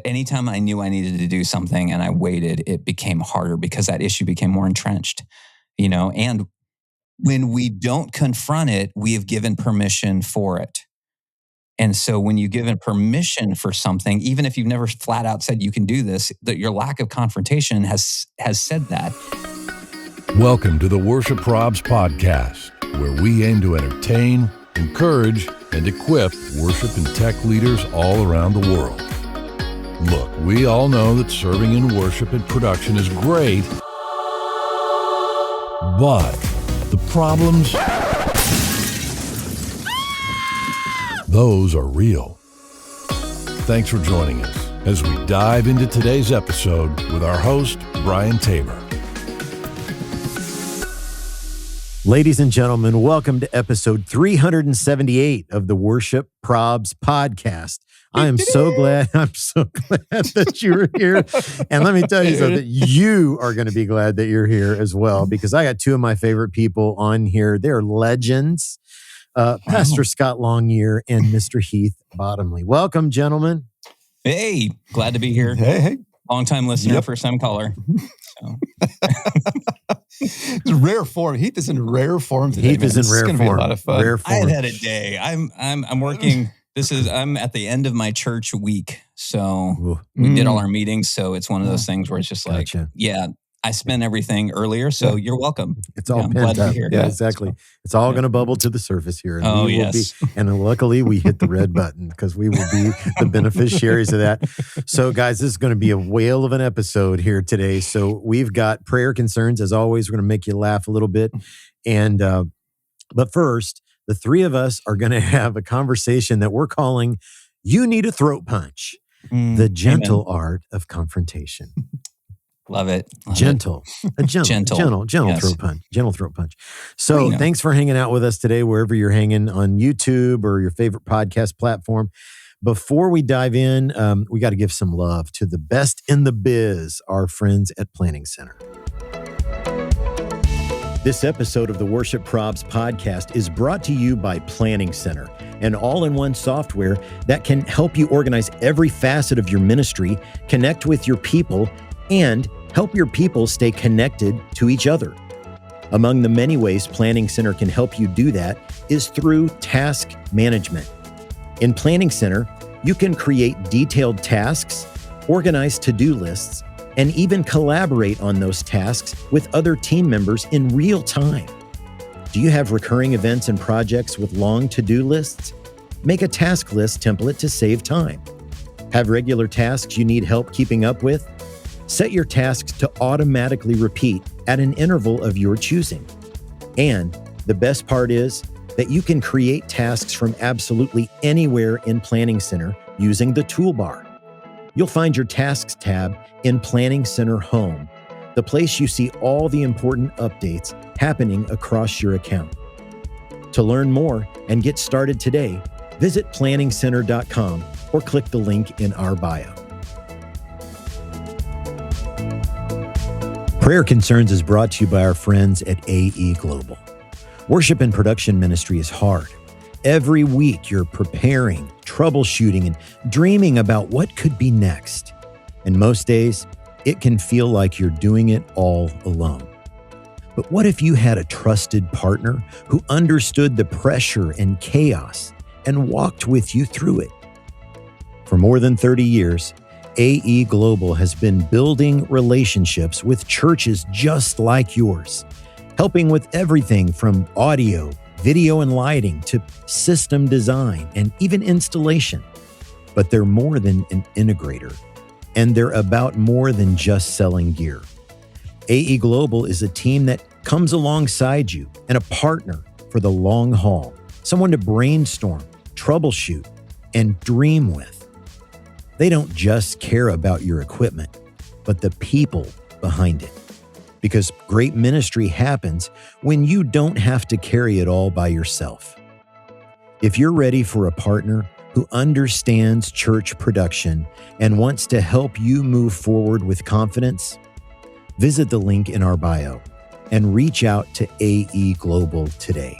Anytime I knew I needed to do something and I waited, it became harder because that issue became more entrenched, and when we don't confront it, we have given permission for it. And so when you've given permission for something, even if you've never flat out said you can do this, that your lack of confrontation has said that. Welcome to the Worship Probs podcast, where we aim to entertain, encourage, and equip worship and tech leaders all around the world. Look, we all know that serving in worship and production is great, but the problems, those are real. Thanks for joining us as we dive into today's episode with our host, Brian Tabor. Ladies and gentlemen, welcome to episode 378 of the Worship Probs podcast. I'm so glad that you're here. And let me tell you something, you are going to be glad that you're here as well, because I got two of my favorite people on here. They're legends, Pastor Scot Longyear and Mr. Heath Bottomley. Welcome, gentlemen. Hey, glad to be here. Hey. Long-time listener, first-time caller. So. It's rare form. Heath is in rare form today. Heath is in rare form. Be a lot of fun. Rare form. I've had a day. I'm working. I'm at the end of my church week. So we did all our meetings. So it's one of those things where it's just like, I spent everything earlier. So you're welcome. It's all pent up. Here. Yeah, exactly. It's all going to bubble to the surface here. And and luckily we hit the red button because we will be the beneficiaries of that. So guys, this is going to be a whale of an episode here today. So we've got prayer concerns. As always, we're going to make you laugh a little bit. And, but first, the three of us are going to have a conversation that we're calling You Need a Throat Punch, the gentle art of confrontation. Love it. Gentle throat punch. Gentle throat punch. So thanks for hanging out with us today, wherever you're hanging on YouTube or your favorite podcast platform. Before we dive in, we got to give some love to the best in the biz, our friends at Planning Center. This episode of the Worship Probs podcast is brought to you by Planning Center, an all-in-one software that can help you organize every facet of your ministry, connect with your people, and help your people stay connected to each other. Among the many ways Planning Center can help you do that is through task management. In Planning Center, you can create detailed tasks, organize to-do lists, and even collaborate on those tasks with other team members in real time. Do you have recurring events and projects with long to-do lists? Make a task list template to save time. Have regular tasks you need help keeping up with? Set your tasks to automatically repeat at an interval of your choosing. And the best part is that you can create tasks from absolutely anywhere in Planning Center using the toolbar. You'll find your Tasks tab in Planning Center Home, the place you see all the important updates happening across your account. To learn more and get started today, visit planningcenter.com or click the link in our bio. Prayer Concerns is brought to you by our friends at AE Global. Worship and production ministry is hard. Every week you're preparing, troubleshooting, and dreaming about what could be next. And most days, it can feel like you're doing it all alone. But what if you had a trusted partner who understood the pressure and chaos and walked with you through it? For more than 30 years, AE Global has been building relationships with churches just like yours, helping with everything from audio, video and lighting to system design and even installation. But they're more than an integrator, and they're about more than just selling gear. AE Global is a team that comes alongside you and a partner for the long haul, someone to brainstorm, troubleshoot, and dream with. They don't just care about your equipment, but the people behind it. Because great ministry happens when you don't have to carry it all by yourself. If you're ready for a partner who understands church production and wants to help you move forward with confidence, visit the link in our bio and reach out to AE Global today.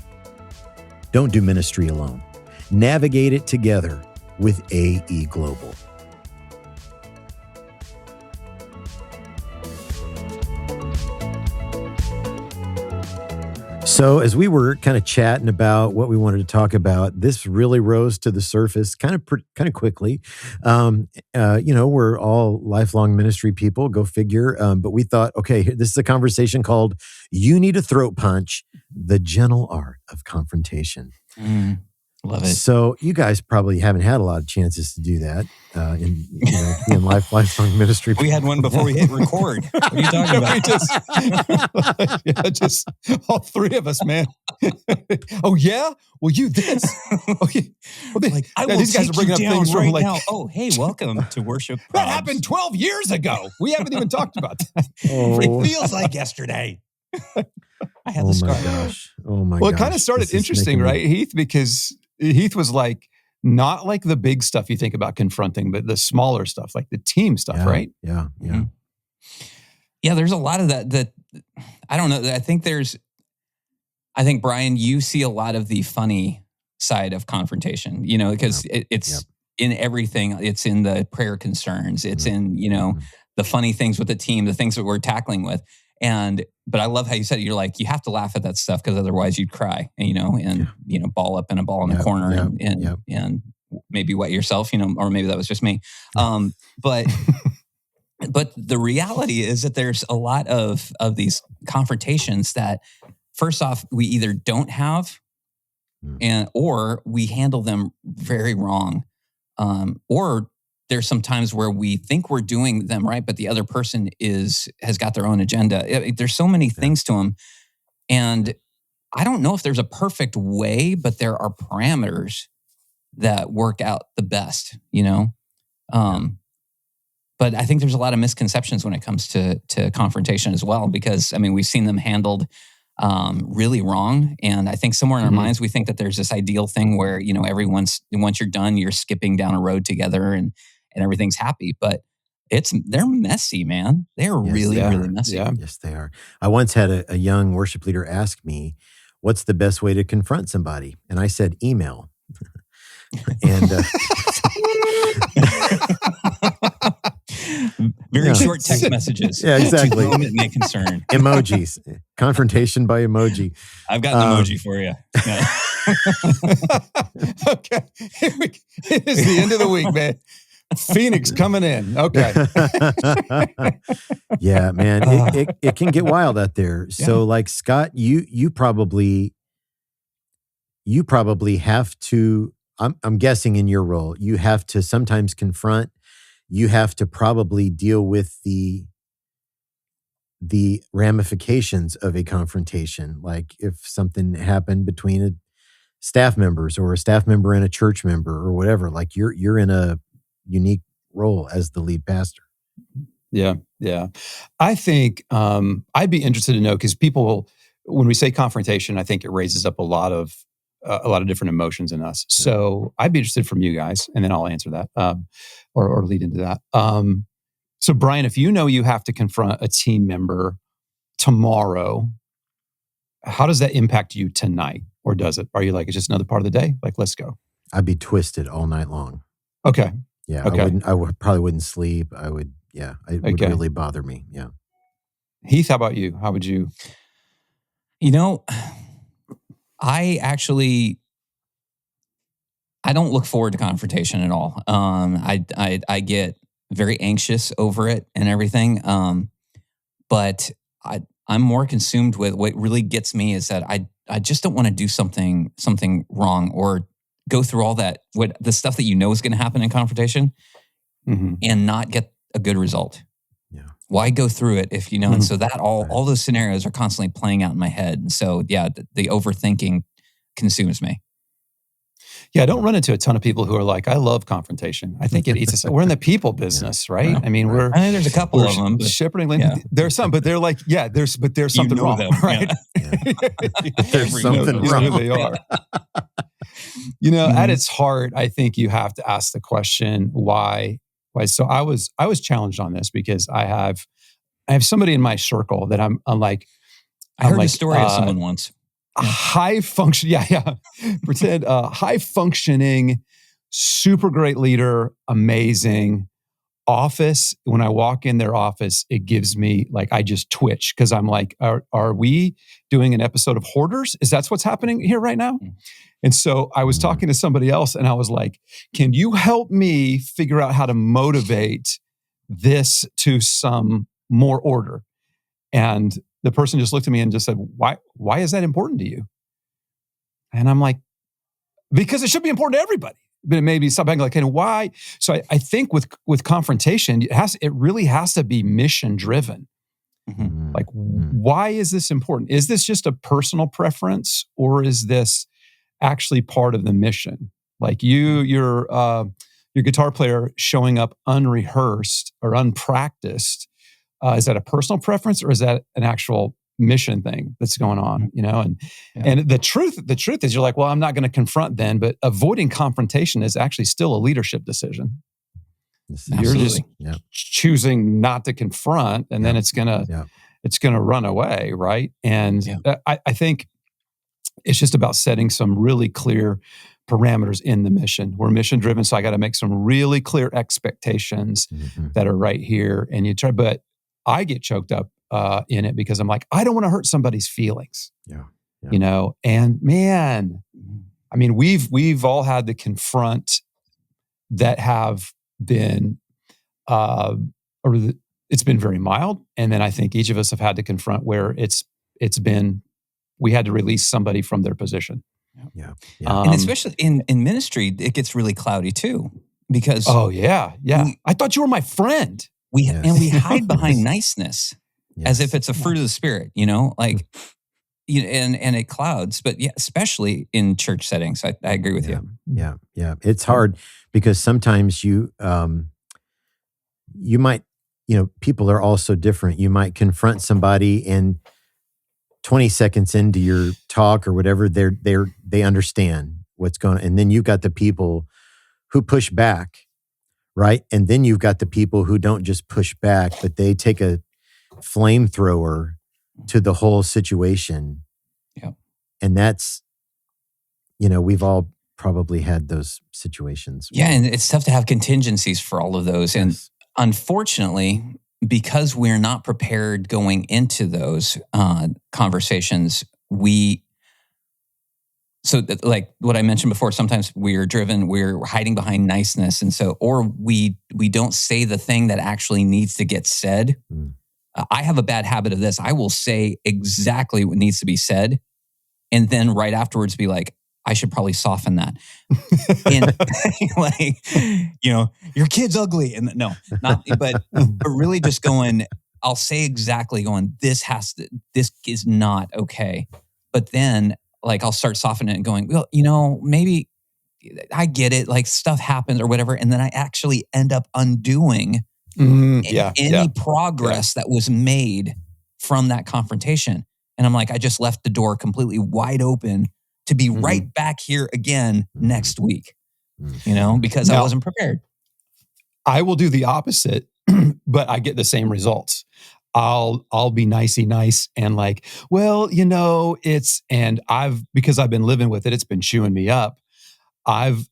Don't do ministry alone. Navigate it together with AE Global. So as we were kind of chatting about what we wanted to talk about, this really rose to the surface kind of quickly. We're all lifelong ministry people, go figure. But we thought, okay, this is a conversation called "You Need a Throat Punch: The Gentle Art of Confrontation." Love it. So you guys probably haven't had a lot of chances to do that in lifelong ministry. We had one before we hit record. What are you talking about? just all three of us, man. Oh yeah, well you this. Oh, yeah. Well, these guys are bringing up things right now. Oh hey, welcome to worship. That happened 12 years ago. We haven't even talked about that. It feels like yesterday. I had the scar. Oh my gosh. Well, it kind of started interesting, right, Heath? Because Heath was like, not like the big stuff you think about confronting, but the smaller stuff, like the team stuff, right? Yeah. Mm-hmm. Yeah, there's a lot of that I don't know. I think Brian, you see a lot of the funny side of confrontation, because it's in everything. It's in the prayer concerns. It's in, the funny things with the team, the things that we're tackling with. But I love how you said it. You're like, you have to laugh at that stuff because otherwise you'd cry, and ball up in a ball in the corner and maybe wet yourself, or maybe that was just me. But the reality is that there's a lot of these confrontations that, first off, we either don't have or we handle them very wrong. Or there's some times where we think we're doing them right, but the other person has got their own agenda. There's so many things to them. And I don't know if there's a perfect way, but there are parameters that work out the best, But I think there's a lot of misconceptions when it comes to confrontation as well, because, we've seen them handled really wrong. And I think somewhere in our minds, we think that there's this ideal thing where, once you're done, you're skipping down a road together and everything's happy. But they're messy, man. They're really messy. Yeah. Yes, they are. I once had a young worship leader ask me, what's the best way to confront somebody? And I said, email. And very short text messages. Yeah, exactly. To whom it may concern. Emojis. Confrontation by emoji. I've got an emoji for you. Yeah. Okay. It is the end of the week, man. Phoenix coming in. Okay. Yeah, man. It can get wild out there. Yeah. So like Scott, you probably have to, I'm guessing in your role, you have to sometimes confront, you have to probably deal with the ramifications of a confrontation. Like if something happened between staff members or a staff member and a church member or whatever, like you're in a unique role as the lead pastor. Yeah. I think I'd be interested to know, because people, when we say confrontation, I think it raises up a lot of different emotions in us. So I'd be interested from you guys, and then I'll answer that or lead into that. So Brian, if you have to confront a team member tomorrow, how does that impact you tonight? Or does it? Are you like, it's just another part of the day? Like, let's go. I'd be twisted all night long. Okay. Yeah. Okay. I probably wouldn't sleep. It would really bother me. Yeah. Heath, how about you? How would you? I don't look forward to confrontation at all. I get very anxious over it and everything. But I'm more consumed with what really gets me is that I just don't want to do something wrong or go through all that, the stuff that is going to happen in confrontation and not get a good result. Yeah. Why go through it if and so that all those scenarios are constantly playing out in my head. And so, the overthinking consumes me. Yeah, I don't run into a ton of people who are like, I love confrontation. I think it eats us. We're in the people business, right? Yeah. I mean, there's a couple of them. Shepherding, there's some, but they're like, there's something wrong, them, right? Yeah. There's something wrong. Who they are. At its heart, I think you have to ask the question, why? So I was challenged on this because I have somebody in my circle that I'm like. I heard a story of someone once. High function, pretend high functioning, super great leader, amazing, office, when I walk in their office, it gives me like, I just twitch because I'm like, are we doing an episode of Hoarders? Is that what's happening here right now? And so I was talking to somebody else and I was like, can you help me figure out how to motivate this to some more order? And the person just looked at me and just said, why is that important to you? And I'm like, because it should be important to everybody. But it may be something like, and why? So I think with confrontation, it really has to be mission driven. Mm-hmm. Like, why is this important? Is this just a personal preference, or is this actually part of the mission? Like your guitar player showing up unrehearsed or unpracticed, is that a personal preference, or is that an actual mission thing that's going on? And the truth is, you're like, well, I'm not going to confront then, but avoiding confrontation is actually still a leadership decision. You're just choosing not to confront, and then it's gonna run away, right? And I think it's just about setting some really clear parameters in the mission. We're mission driven, so I got to make some really clear expectations that are right here. And but I get choked up in it because I'm like, I don't want to hurt somebody's feelings. And man, I mean, we've all had to confront that have been, it's been very mild. And then I think each of us have had to confront where it's been, we had to release somebody from their position. And especially in ministry, it gets really cloudy too, because I thought you were my friend. We hide behind niceness as if it's a fruit of the Spirit, like, and it clouds. But especially in church settings, I agree with you. Yeah. It's hard because sometimes you might, people are all so different. You might confront somebody and 20 seconds into your talk or whatever, they understand what's going on. And then you've got the people who push back, right? And then you've got the people who don't just push back, but they take a flamethrower to the whole situation. Yeah. And that's, we've all probably had those situations. Yeah, and it's tough to have contingencies for all of those. And unfortunately, because we're not prepared going into those conversations, like what I mentioned before, sometimes we're hiding behind niceness. And so, or we don't say the thing that actually needs to get said. I have a bad habit of this. I will say exactly what needs to be said. And then right afterwards be like, I should probably soften that. And your kid's ugly. And but really just going, I'll say exactly this is not okay. But then like, I'll start softening it and going, well, maybe I get it. Like stuff happens or whatever. And then I actually end up undoing any progress that was made from that confrontation. And I'm like, I just left the door completely wide open to be right back here again next week, because I wasn't prepared. I will do the opposite, but I get the same results. I'll be nicey nice and like, well, because I've been living with it, it's been chewing me up. I'm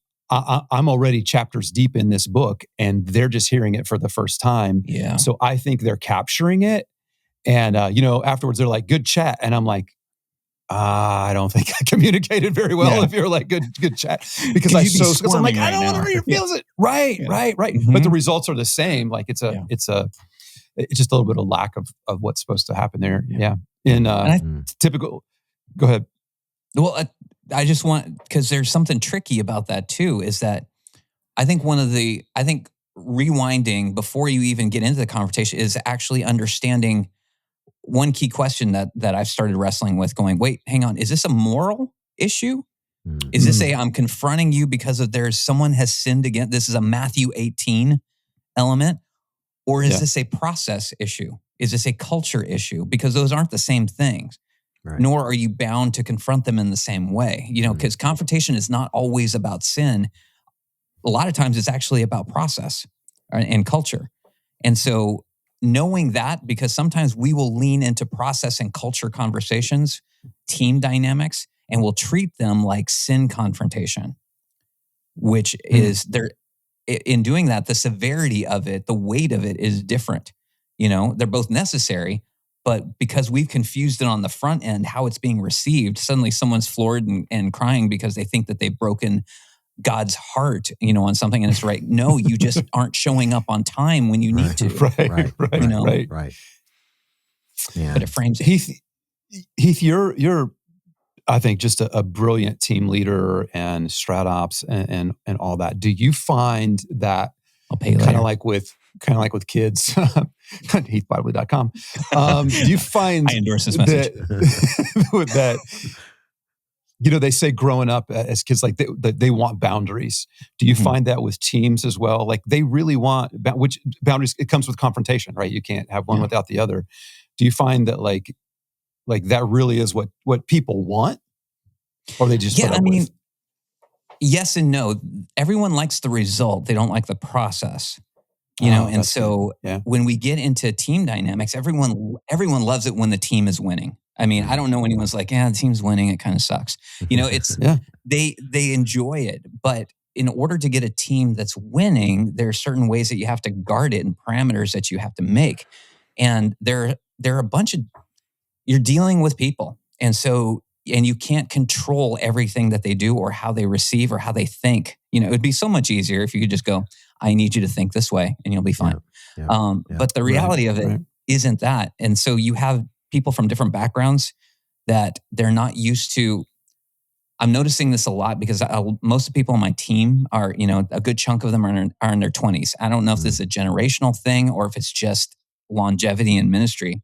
already chapters deep in this book and they're just hearing it for the first time. Yeah. So I think they're capturing it. And, afterwards they're like, good chat. And I'm like, I don't think I communicated very well if you're like, good chat. Because I'm like, I don't want to hurt your feelings. Right. Mm-hmm. But the results are the same. Like it's just a little bit of lack of what's supposed to happen there. Yeah. Typical, go ahead. Well, I just want, because there's something tricky about that too, is that I think rewinding before you even get into the conversation is actually understanding one key question that I've started wrestling with, going, wait, hang on, is this a moral issue? Is this I'm confronting you because someone has sinned against, this is a Matthew 18 element? Or is this a process issue? Is this a culture issue? Because those aren't the same things. Right. Nor are you bound to confront them in the same way. Because confrontation is not always about sin. A lot of times it's actually about process and culture. And so knowing that, because sometimes we will lean into process and culture conversations, team dynamics, and we'll treat them like sin confrontation, which is in doing that, the severity of it, the weight of it is different. They're both necessary, but because we've confused it on the front end, how it's being received, suddenly someone's floored and crying because they think that they've broken God's heart, on something, and it's right. No, you just aren't showing up on time when you need to. Right. Yeah. But it frames it. Heath, you're I think just a brilliant team leader and strat ops and all that. Do you find that I'll pay you kind later. of like with kids, heathbible.com. Do you find I endorse this message. that they say growing up as kids, like they want boundaries. Do you find that with teams as well? Like they really want which boundaries? It comes with confrontation, right? You can't have one without the other. Do you find that like that really is what people want, or they just with? Yes and no. Everyone likes the result; they don't like the process. And so when we get into team dynamics, everyone loves it when the team is winning. I mean, I don't know anyone's like, the team's winning, it kind of sucks. It's they enjoy it, but in order to get a team that's winning, there are certain ways that you have to guard it and parameters that you have to make, and there are a bunch of you're dealing with people, and you can't control everything that they do or how they receive or how they think. It would be so much easier if you could just go, I need you to think this way and you'll be fine. But the reality of it isn't that. And so you have people from different backgrounds that they're not used to. I'm noticing this a lot because most of the people on my team are, a good chunk of them are in their 20s. I don't know if this is a generational thing or if it's just longevity in ministry.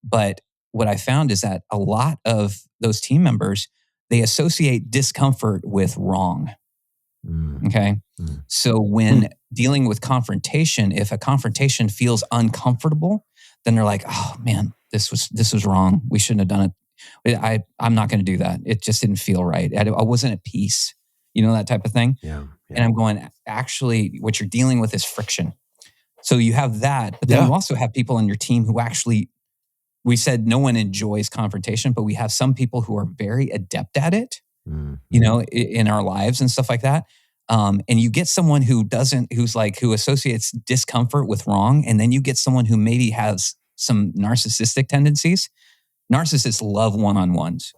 But what I found is that a lot of those team members, they associate discomfort with wrong. Okay. So when dealing with confrontation, if a confrontation feels uncomfortable, then they're like, oh man, this was wrong. We shouldn't have done it. I'm not going to do that. It just didn't feel right. I wasn't at peace, that type of thing. Yeah. And I'm going, actually, what you're dealing with is friction. So you have that, but then you also have people on your team who actually, we said no one enjoys confrontation, but we have some people who are very adept at it, in our lives and stuff like that. And you get someone who associates discomfort with wrong. And then you get someone who maybe has some narcissistic tendencies. Narcissists love one-on-ones.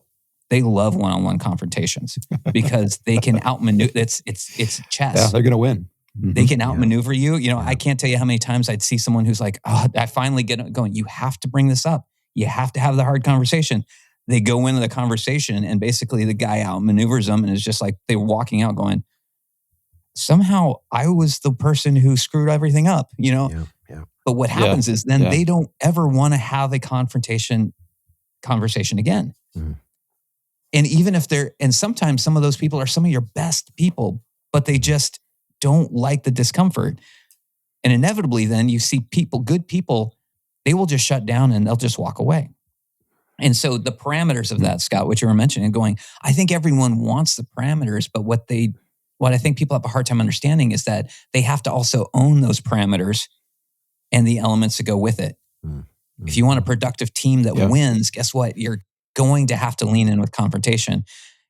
They love one-on-one confrontations because they can outmaneuver. It's chess. Yeah, they're going to win. They can outmaneuver you. I can't tell you how many times I'd see someone who's like, oh, I finally get it going. You have to bring this up. You have to have the hard conversation. They go into the conversation and basically the guy outmaneuvers them and is just like, they're walking out going, somehow I was the person who screwed everything up, But what happens is then they don't ever want to have a conversation again. And even if and sometimes some of those people are some of your best people, but they just don't like the discomfort. And inevitably then you see good people, they will just shut down and they'll just walk away. And so the parameters of that, Scott, what you were mentioning, going, I think everyone wants the parameters, but what I think people have a hard time understanding is that they have to also own those parameters and the elements that go with it. If you want a productive team that wins, guess what? You're going to have to lean in with confrontation.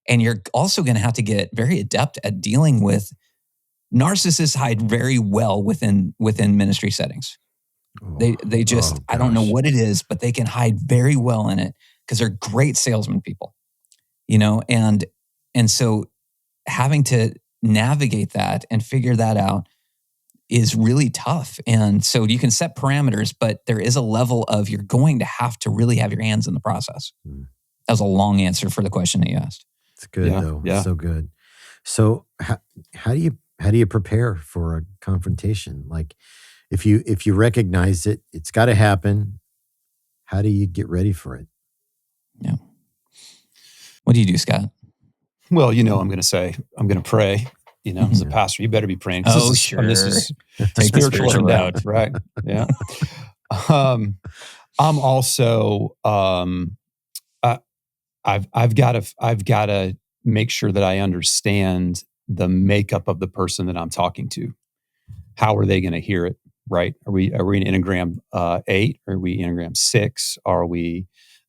And you're also going to have to get very adept at dealing with narcissists. Hide very well within ministry settings. They just, I don't know what it is, but they can hide very well in it because they're great salesman people, and so having to navigate that and figure that out is really tough. And so you can set parameters, but there is a level of you're going to have to really have your hands in the process. That was a long answer for the question that you asked. It's good though. Yeah. So good. So how do you prepare for a confrontation? Like if you recognize it, it's got to happen. How do you get ready for it? Yeah. What do you do, Scott? Well, I'm going to pray. As a pastor, you better be praying. Oh, sure. This is Take the spiritual route, right? Yeah. I'm also I've got to make sure that I understand the makeup of the person that I'm talking to. How are they going to hear it? Right? Are we in Enneagram 8? Are we Enneagram 6? Are we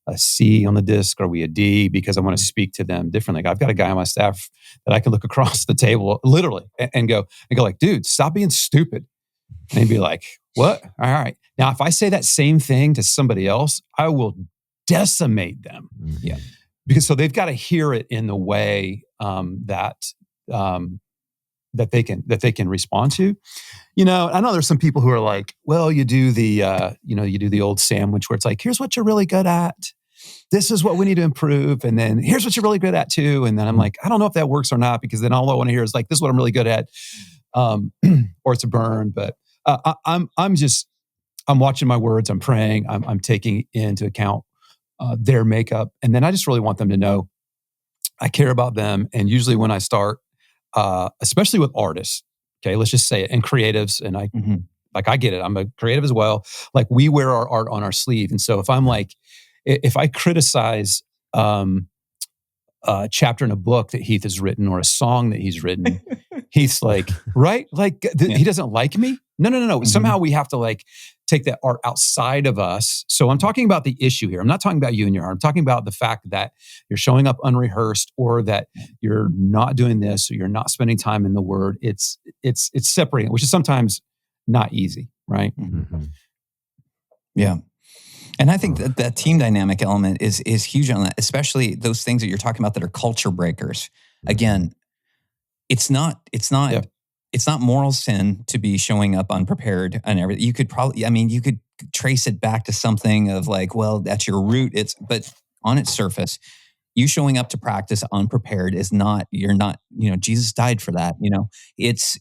a C on the disc? Are we a D? Because I want to speak to them differently. I've got a guy on my staff that I can look across the table literally and go like, dude, stop being stupid. And he'd be like, what? All right. Now, if I say that same thing to somebody else, I will decimate them. Yeah. Because so they've got to hear it in the way that they can respond to. You know, I know there's some people who are like, well, you do the old sandwich where it's like, here's what you're really good at. This is what we need to improve. And then here's what you're really good at too. And then I'm like, I don't know if that works or not, because then all I want to hear is like, this is what I'm really good at. Or it's a burn. But I'm watching my words. I'm praying. I'm taking into account their makeup. And then I just really want them to know I care about them. And usually when I start, especially with artists, okay, let's just say it, and creatives, and I get it. I'm a creative as well. Like, we wear our art on our sleeve. And so if I criticize a chapter in a book that Heath has written or a song that he's written, Heath's like, right? Like, he doesn't like me? No. Somehow we have to like take that art outside of us. So I'm talking about the issue here. I'm not talking about you and your art. I'm talking about the fact that you're showing up unrehearsed, or that you're not doing this, or you're not spending time in the Word. It's separating, which is sometimes not easy, right? Mm-hmm. Yeah. And I think that team dynamic element is huge on that, especially those things that you're talking about that are culture breakers. Again, it's not moral sin to be showing up unprepared and everything. You could trace it back to something of like, well, that's your root. But on its surface, you showing up to practice unprepared Jesus died for that. It's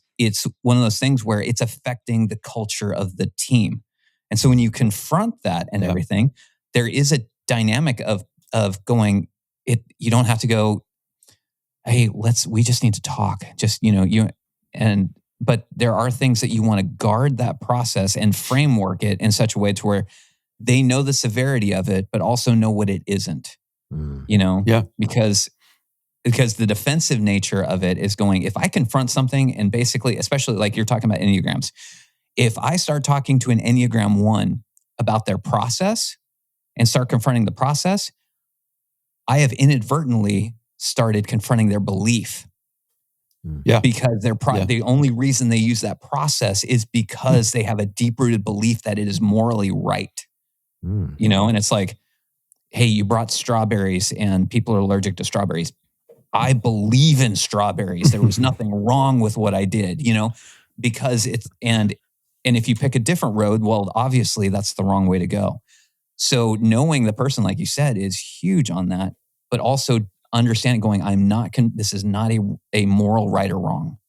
one of those things where it's affecting the culture of the team. And so when you confront that and everything, there is a dynamic of going, you don't have to go, hey, we just need to talk. But there are things that you want to guard that process and framework it in such a way to where they know the severity of it, but also know what it isn't. Because the defensive nature of it is going, if I confront something and basically, especially like you're talking about Enneagrams, if I start talking to an Enneagram 1 about their process and start confronting the process, I have inadvertently started confronting their belief. Yeah. Because the only reason they use that process is because they have a deep-rooted belief that it is morally right. And it's like, hey, you brought strawberries and people are allergic to strawberries. I believe in strawberries. There was nothing wrong with what I did, because and if you pick a different road, well, obviously that's the wrong way to go. So knowing the person, like you said, is huge on that, but also understanding going, this is not a moral right or wrong.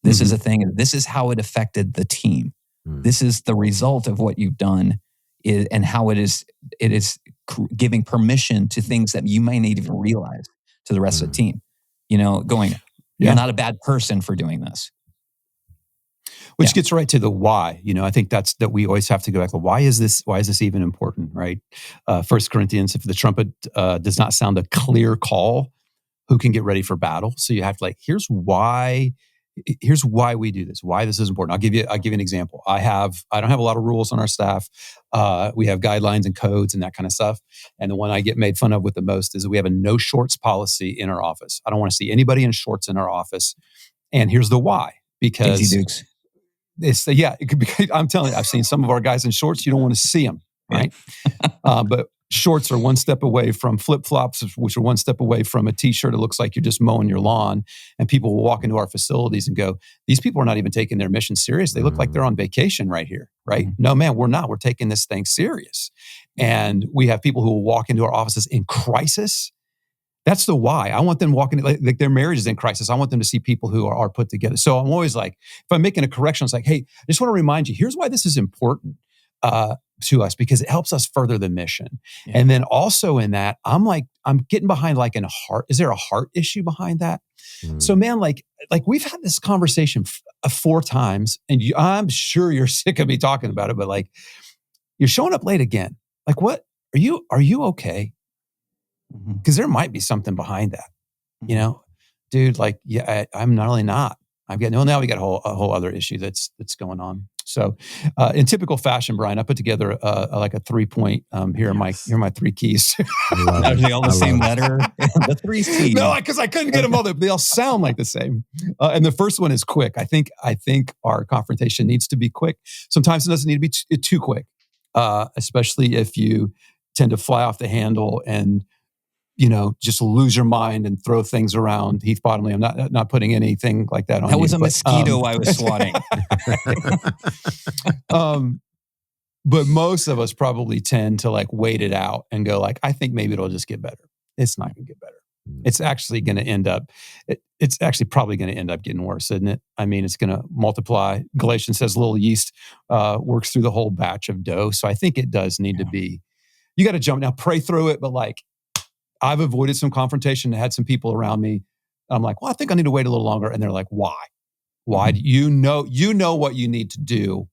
This is a thing. This is how it affected the team. This is the result of what you've done and how it is giving permission to things that you might not even realize to the rest of the team, going, you're not a bad person for doing this. Which gets right to the why. I think that we always have to go back to why is this even important, right? 1 Corinthians, if the trumpet does not sound a clear call, who can get ready for battle? So you have to here's why we do this, why this is important. I'll give you an example. I don't have a lot of rules on our staff. We have guidelines and codes and that kind of stuff. And the one I get made fun of with the most is that we have a no shorts policy in our office. I don't want to see anybody in shorts in our office. And here's the why. Because Daisy Dukes. It could be. I'm telling you, I've seen some of our guys in shorts. You don't want to see them, right? But shorts are one step away from flip-flops, which are one step away from a t-shirt. It looks like you're just mowing your lawn. And people will walk into our facilities and go, these people are not even taking their mission serious. They look like they're on vacation right here, right? No, man, we're not. We're taking this thing serious. And we have people who will walk into our offices in crisis. That's the why. I want them walking, like their marriage is in crisis. I want them to see people who are put together. So I'm always like, if I'm making a correction, it's like, hey, I just want to remind you, here's why this is important to us, because it helps us further the mission. Yeah. And then also in that, I'm getting behind is there a heart issue behind that? So man, like we've had this conversation 4 times, and I'm sure you're sick of me talking about it, but you're showing up late again. Like, what? Are you okay? Because there might be something behind that, dude. I'm not really not. Now we got a whole other issue that's going on. So, in typical fashion, Brian, I put together like a 3-point. Here are my 3 keys. Are they all the same letter? The 3 C's. No, because I couldn't get them all. They all sound like the same. And the first one is quick. I think our confrontation needs to be quick. Sometimes it doesn't need to be too quick, especially if you tend to fly off the handle and just lose your mind and throw things around. Heath Bottomley, I'm not putting anything like that on you. That was a mosquito I was swatting. But most of us probably tend to like wait it out and go like, I think maybe it'll just get better. It's not going to get better. It's actually going to end up, it's actually probably going to end up getting worse, isn't it? I mean, it's going to multiply. Galatians says little yeast works through the whole batch of dough. So I think it does need to be, you got to jump now, pray through it, but like, I've avoided some confrontation and had some people around me. I'm like, well, I think I need to wait a little longer. And they're like, why? Why? Do you know what you need to do?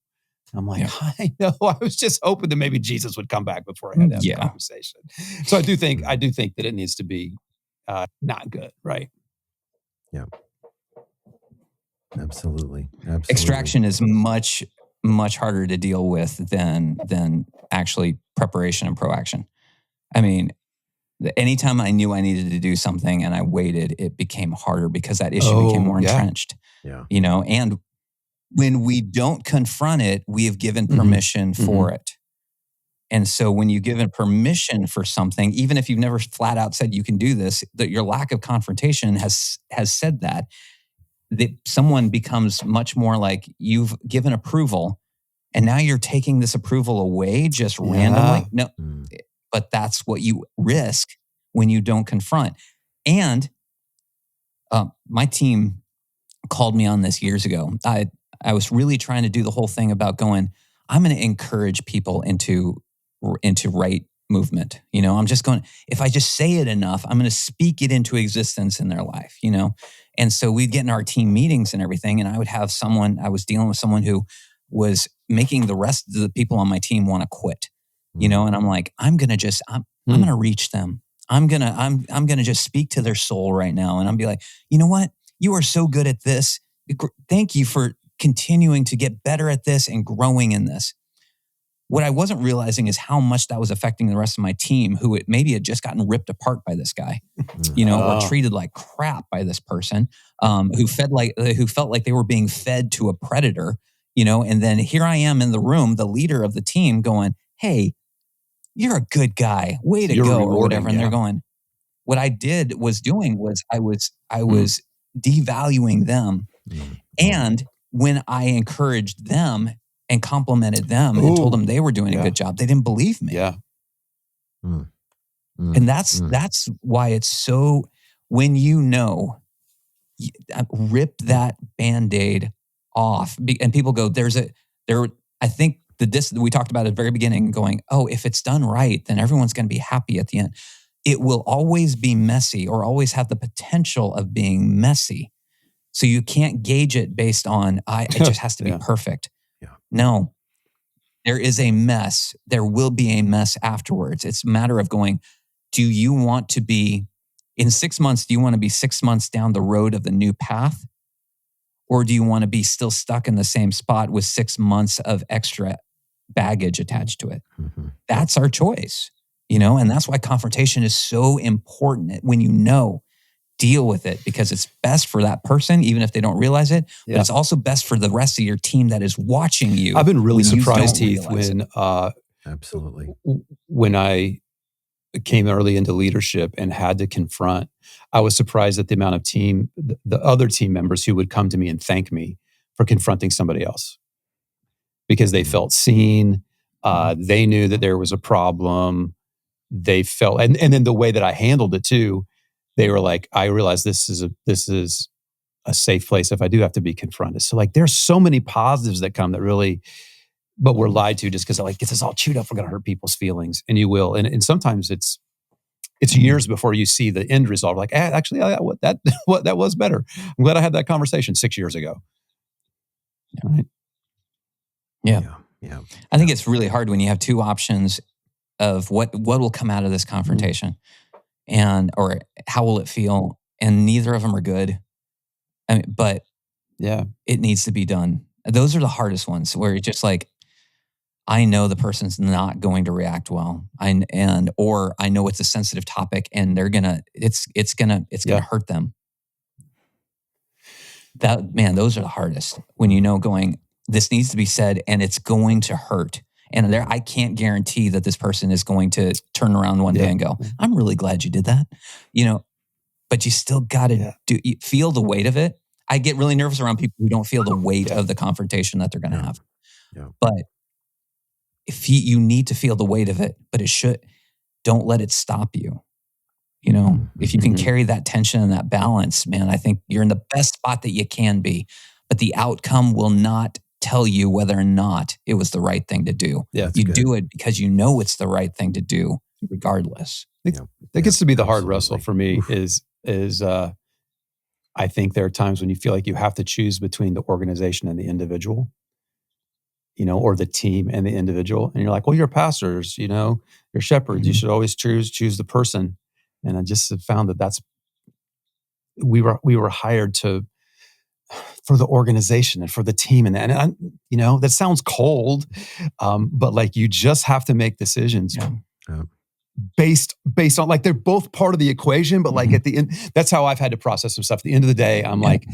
And I'm like, I know. I was just hoping that maybe Jesus would come back before I had that conversation. So I do think that it needs to be not good, right? Yeah. Absolutely. Extraction is much, much harder to deal with than actually preparation and proaction. I mean, anytime I knew I needed to do something and I waited, it became harder because that issue became more entrenched. Yeah. And when we don't confront it, we have given permission for it. And so when you've given permission for something, even if you've never flat out said you can do this, that your lack of confrontation has said that someone becomes much more like you've given approval and now you're taking this approval away just randomly. No. But that's what you risk when you don't confront. And my team called me on this years ago. I was really trying to do the whole thing about going, I'm going to encourage people into right movement. I'm just going, if I just say it enough, I'm going to speak it into existence in their life, And so we'd get in our team meetings and everything. And I was dealing with someone who was making the rest of the people on my team want to quit. And I'm like, I'm going to reach them. I'm going to just speak to their soul right now. And I'm be like, you know what? You are so good at this. Thank you for continuing to get better at this and growing in this. What I wasn't realizing is how much that was affecting the rest of my team who maybe had just gotten ripped apart by this guy, or treated like crap by this person, who felt like they were being fed to a predator, and then here I am in the room, the leader of the team going, hey, you're a good guy. Way to go, or whatever. And they're going, what I was I was devaluing them. And when I encouraged them and complimented them and told them they were doing a good job, they didn't believe me. Yeah. And that's why it's so, when rip that Band-Aid off. And people go, I think we talked about at the very beginning going, if it's done right, then everyone's going to be happy at the end. It will always be messy or always have the potential of being messy. So you can't gauge it based on, it just has to be perfect. Yeah. No, there is a mess. There will be a mess afterwards. It's a matter of going, do you want to be, in 6 months, do you want to be 6 months down the road of the new path? Or do you want to be still stuck in the same spot with 6 months of extra baggage attached to it? That's our choice, and that's why confrontation is so important. When deal with it, because it's best for that person, even if they don't realize it, but it's also best for the rest of your team that is watching you. I've been really surprised, Heath, when I came early into leadership and had to confront. I was surprised at the amount of the other team members who would come to me and thank me for confronting somebody else because they felt seen. They knew that there was a problem. They felt, and then the way that I handled it too, they were like, I realize this is a safe place if I do have to be confronted. So like, there's so many positives that come that really, but we're lied to just because like, get this all chewed up. We're going to hurt people's feelings, and you will. And sometimes it's years before you see the end result. Like, actually, that was better. I'm glad I had that conversation 6 years ago. Right? Yeah. I think it's really hard when you have two options of what will come out of this confrontation, or how will it feel, and neither of them are good. But it needs to be done. Those are the hardest ones where it's just like, I know the person's not going to react well. Or I know it's a sensitive topic and it's gonna hurt them. Those are the hardest when this needs to be said and it's going to hurt. And I can't guarantee that this person is going to turn around one day and go, I'm really glad you did that. But you still got to feel the weight of it. I get really nervous around people who don't feel the weight of the confrontation that they're going to have. Yeah. But if you need to feel the weight of it, but don't let it stop you. If you can carry that tension and that balance, man, I think you're in the best spot that you can be. But the outcome will not tell you whether or not it was the right thing to do. Yeah, you do it because you know it's the right thing to do, regardless. That gets to be the hard wrestle for me. Is I think there are times when you feel like you have to choose between the organization and the individual, or the team and the individual. And you're like, well, you're pastors, you're shepherds. You should always choose the person. And I just have found that we were hired for the organization and for the team. And that sounds cold, but like you just have to make decisions based on like they're both part of the equation, but like at the end, that's how I've had to process some stuff. At the end of the day, I'm like,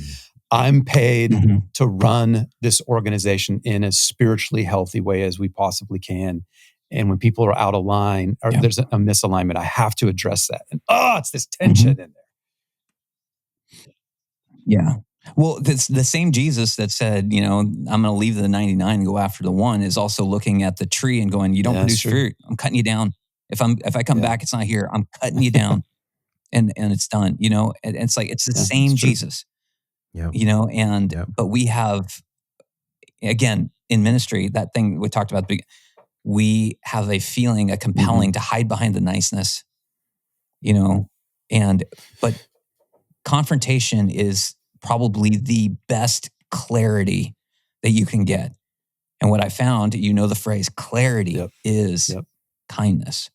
I'm paid to run this organization in as spiritually healthy way as we possibly can. And when people are out of line or there's a misalignment, I have to address that. And it's this tension in there. Yeah. Well, the same Jesus that said, I'm going to leave the 99 and go after the one is also looking at the tree and going, you don't produce fruit. I'm cutting you down. If I come back, it's not here. I'm cutting you down and it's done, and it's like, it's the same Jesus, but we have, again, in ministry, that thing we talked about, we have a feeling, a compelling to hide behind the niceness, but confrontation is probably the best clarity that you can get. And what I found, the phrase clarity is kindness.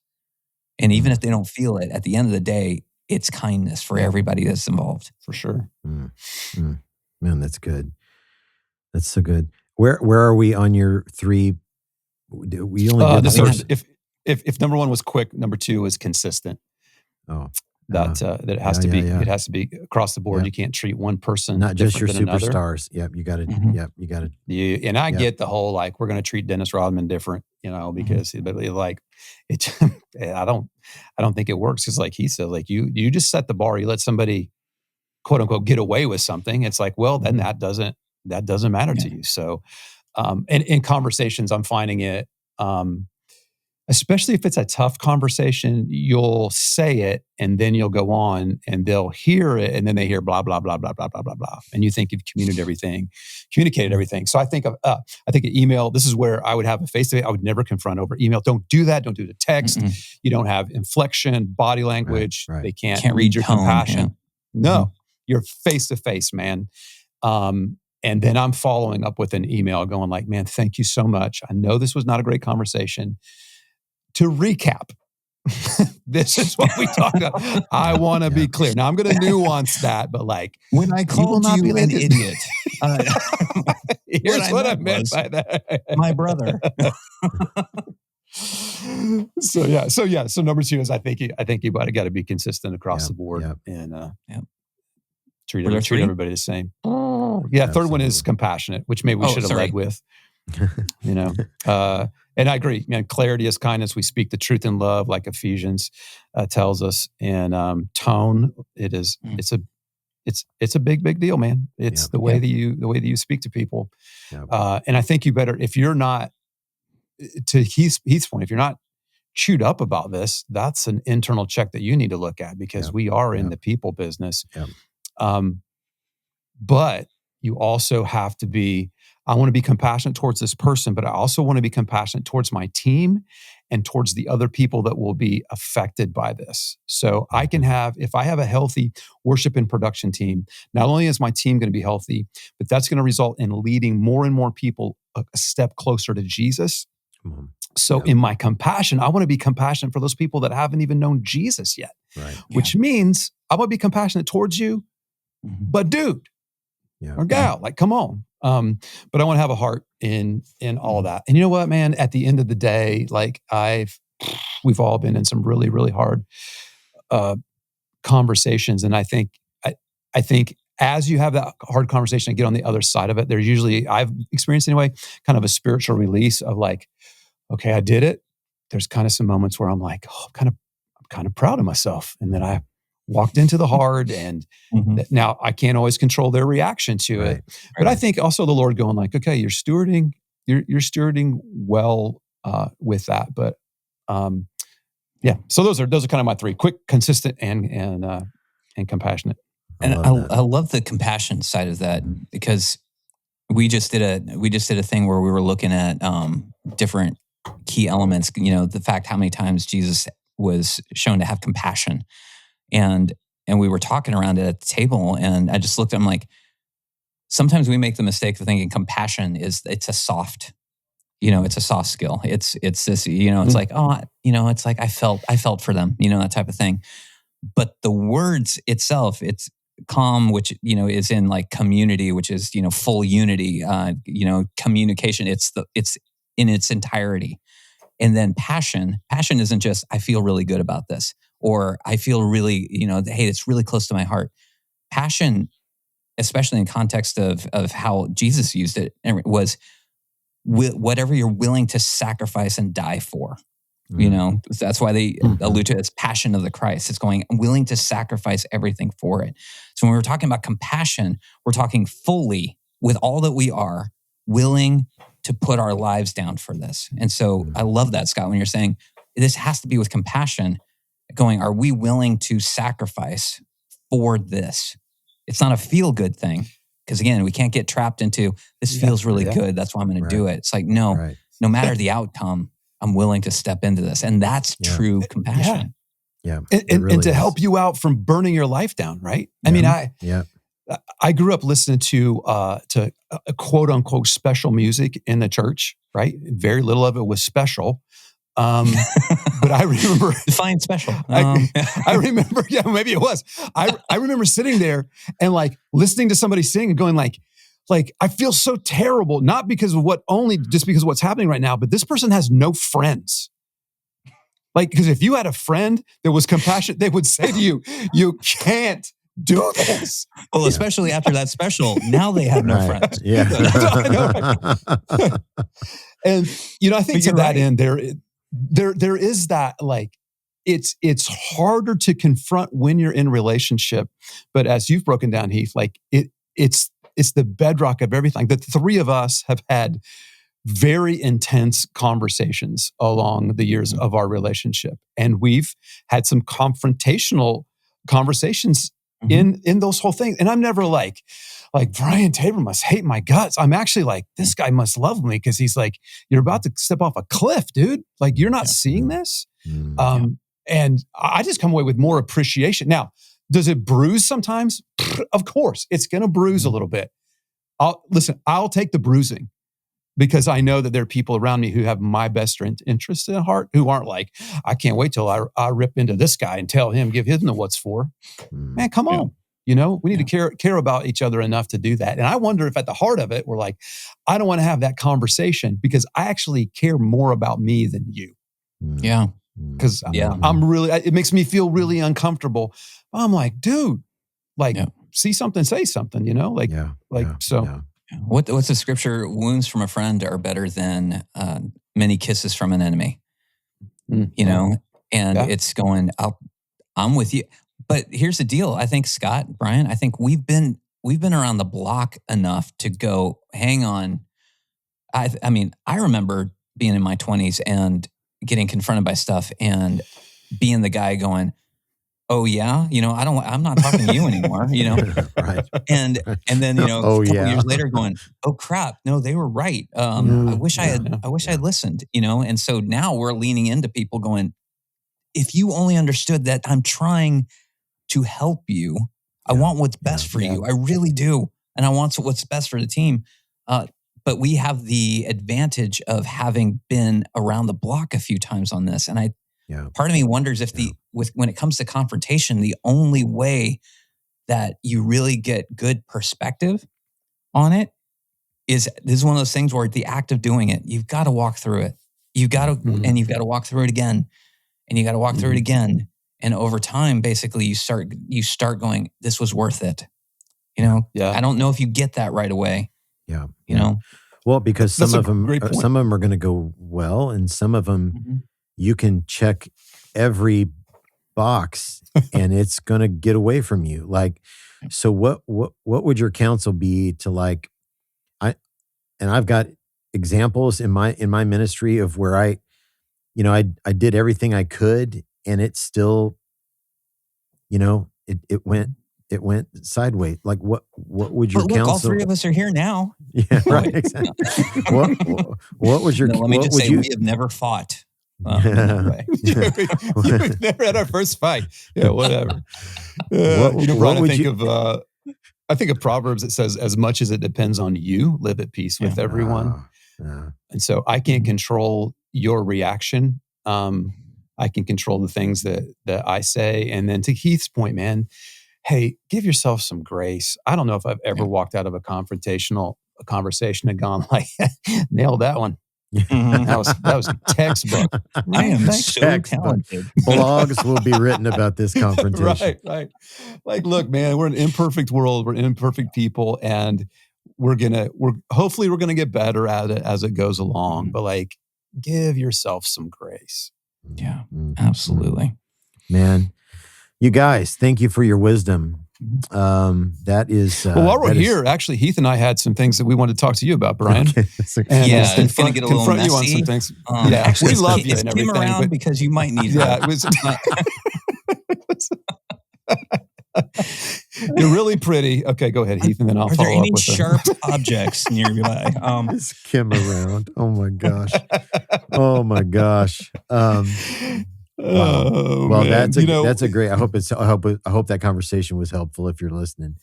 And even if they don't feel it, at the end of the day, it's kindness for everybody that's involved. For sure. Man, that's good. That's so good. Where are we on your three? We only did if number one was quick, number two was consistent. Oh. That it has to be. It has to be across the board. Yep. You can't treat one person not just your different than superstars. Another. Yep, you got to. Yep, you got to. And I get the whole like we're going to treat Dennis Rodman different, because like it. I don't think it works because like he said, like you just set the bar. You let somebody, quote unquote, get away with something. It's like, well, then that doesn't matter to you. So, and in conversations, I'm finding it. Especially if it's a tough conversation, you'll say it and then you'll go on and they'll hear it and then they hear blah, blah, blah, blah, blah, blah, blah, blah. And you think you've communicated everything. So I think an email, this is where I would have a face-to-face. I would never confront over email. Don't do that. Don't do the text. You don't have inflection, body language. Right. They can't read your tone, compassion. No, you're face-to-face, man. And then I'm following up with an email going like, man, thank you so much. I know this was not a great conversation. To recap, this is what we talked about. I want to be clear. Now I'm going to nuance that, but like when I called you an idiot, here's what I meant by that. My brother. So number two is I think you got to be consistent across the board and treat everybody the same. Third one is compassionate, which maybe we should have led with. And I agree, man. Clarity is kindness. We speak the truth in love, like Ephesians tells us. And tone, it's a big deal, man. It's the way that you speak to people. And I think you better, if you're not, to Heath's point, if you're not chewed up about this, that's an internal check that you need to look at because we are in the people business. But you also have to be. I want to be compassionate towards this person, but I also want to be compassionate towards my team and towards the other people that will be affected by this. So I can have, if I have a healthy worship and production team, not only is my team going to be healthy, but that's going to result in leading more and more people a step closer to Jesus. So in my compassion, I want to be compassionate for those people that haven't even known Jesus yet, which means I want to be compassionate towards you, but dude or gal, like, come on. But I want to have a heart in all of that. And you know what, man? At the end of the day, like we've all been in some really, really hard conversations, and I think as you have that hard conversation and get on the other side of it, there's usually, I've experienced anyway, kind of a spiritual release of like, okay, I did it. There's kind of some moments where I'm like, oh, I'm kind of proud of myself, and that I walked into the hard, and now I can't always control their reaction to it. But I think also the Lord going like, okay, you're stewarding well with that. But yeah, so those are kind of my three: quick, consistent, and compassionate. And I love the compassion side of that, because we just did a thing where we were looking at different key elements. The fact how many times Jesus was shown to have compassion, and we were talking around it at the table, and I just looked at him like, sometimes we make the mistake of thinking compassion it's a soft, it's a soft skill. It's this, it's like, oh, it's like I felt for them, that type of thing. But the words itself, it's calm, which, is in like community, which is, full unity, communication. It's in its entirety. And then passion isn't just, I feel really good about this, or I feel really, hey, it's really close to my heart. Passion, especially in context of how Jesus used it, was whatever you're willing to sacrifice and die for. That's why they allude to it as passion of the Christ. It's going, I'm willing to sacrifice everything for it. So when we're talking about compassion, we're talking fully with all that we are, willing to put our lives down for this. And so I love that, Scott, when you're saying this has to be with compassion, going, are we willing to sacrifice for this? It's not a feel-good thing. Because again, we can't get trapped into, this feels really good, that's why I'm going to do it. It's like, no matter the outcome, I'm willing to step into this. And that's true compassion. Yeah. And to help you out from burning your life down, right? I mean, I grew up listening to a quote unquote special music in the church, right? Very little of it was special. But I remember define special. I remember, maybe it was. I remember sitting there and like listening to somebody sing and going like I feel so terrible, not because of just because of what's happening right now, but this person has no friends. Like, because if you had a friend that was compassionate, they would say to you, you can't do this. Well, especially after that special, now they have no friends. Yeah. And, I think to that end, there is that, like, it's harder to confront when you're in relationship. But as you've broken down, Heath, like it's the bedrock of everything. The three of us have had very intense conversations along the years of our relationship. And we've had some confrontational conversations in those whole things. And I'm never like Brian Tabor must hate my guts. I'm actually like, this guy must love me, because he's like, you're about to step off a cliff, dude. Like, you're not seeing this. And I just come away with more appreciation. Now, does it bruise sometimes? Of course, it's going to bruise a little bit. I'll take the bruising, because I know that there are people around me who have my best interest at heart, who aren't like, I can't wait till I rip into this guy and give him the what's for. Man, come on. We need to care about each other enough to do that. And I wonder if at the heart of it, we're like, I don't want to have that conversation because I actually care more about me than you. Yeah. Because it makes me feel really uncomfortable. I'm like, dude, see something, say something, so. What's the scripture? Wounds from a friend are better than many kisses from an enemy. And it's going, I'm with you. But here's the deal. I think, Scott, Brian, I think we've been around the block enough to go, hang on. I mean, I remember being in my 20s and getting confronted by stuff and being the guy going, oh yeah, I'm not talking to you anymore, Right. And then, a couple years later going, oh crap, no, they were right. I wish I had listened, and so now we're leaning into people going, if you only understood that I'm trying to help you, I want what's best for you. I really do. And I want what's best for the team. But we have the advantage of having been around the block a few times on this. And part of me wonders if when it comes to confrontation, the only way that you really get good perspective on it this is one of those things where the act of doing it, you've got to walk through it. You've got to, and you've got to walk through it again, and you got to walk through it again. And over time, basically, you start going, this was worth it. You know, I don't know if you get that right away. Yeah. You know, well, because some of them are going to go well, and some of them you can check every box and it's going to get away from you. Like, so what would your counsel be to, like, I've got examples in my ministry of where I did everything I could, and it still, it went sideways. Like, what would your counsel? All three of us are here now. Yeah, right. Exactly. what was your? Let me just say, we have never fought. We've never had our first fight. Yeah, whatever. Brian, I think of Proverbs that says, "As much as it depends on you, live at peace with everyone." And so I can't control your reaction. I can control the things that I say. And then to Heath's point, man, hey, give yourself some grace. I don't know if I've ever walked out of a conversation and gone like, nailed that one. That was textbook. I am so talented. Blogs will be written about this confrontation. Right. Like, look, man, we're an imperfect world. We're imperfect people, and hopefully we're gonna get better at it as it goes along. But like, give yourself some grace. Yeah, absolutely, man. You guys, thank you for your wisdom. That is while we're here, actually, Heath and I had some things that we wanted to talk to you about, Brian. Okay. It's going to get a little messy. You on some things. Actually, we love you and everything. Came around because you might need help. It was. You're really pretty. Okay, go ahead, Heath, and then I'll follow up with Are there any sharp objects nearby? Just Kim around. Oh my gosh. Wow. Well, man. That's a great. I hope that conversation was helpful if you're listening,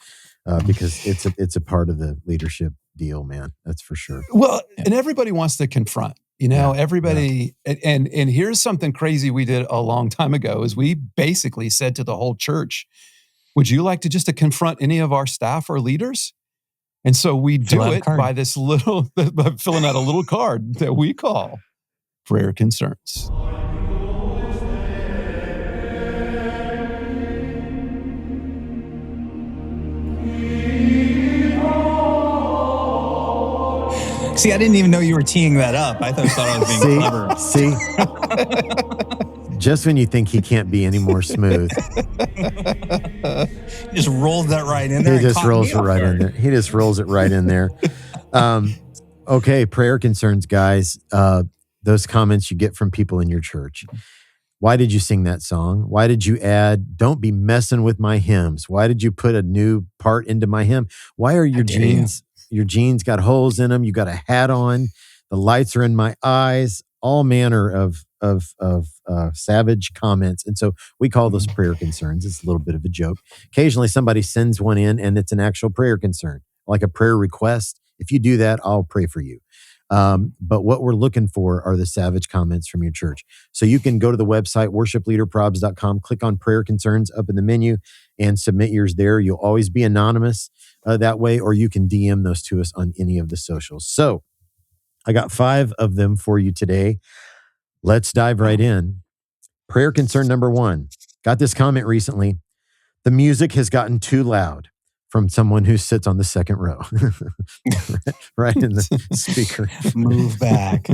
because it's a part of the leadership deal, man. That's for sure. Well, and everybody wants to confront. Everybody. Yeah. And here's something crazy we did a long time ago: is we basically said to the whole church, "Would you like to confront any of our staff or leaders?" And so we do it by by filling out a little card that we call prayer concerns. See, I didn't even know you were teeing that up. I thought I was being clever. See? Just when you think he can't be any more smooth. He just rolls that right in there. He just rolls it right in there. He just rolls it right in there. Okay, prayer concerns, guys. Those comments you get from people in your church. Why did you sing that song? Why did you add, "Don't be messing with my hymns"? Why did you put a new part into my hymn? Why are your jeans... Your jeans got holes in them. You got a hat on. The lights are in my eyes. All manner of savage comments. And so we call those prayer concerns. It's a little bit of a joke. Occasionally somebody sends one in and it's an actual prayer concern, like a prayer request. If you do that, I'll pray for you. But what we're looking for are the savage comments from your church. So you can go to the website, worshipleaderprobs.com, click on prayer concerns up in the menu and submit yours there. You'll always be anonymous that way, or you can DM those to us on any of the socials. So I got 5 of them for you today. Let's dive right in. Prayer concern number 1. Got this comment recently. The music has gotten too loud, from someone who sits on the second row. right in the speaker. Move back.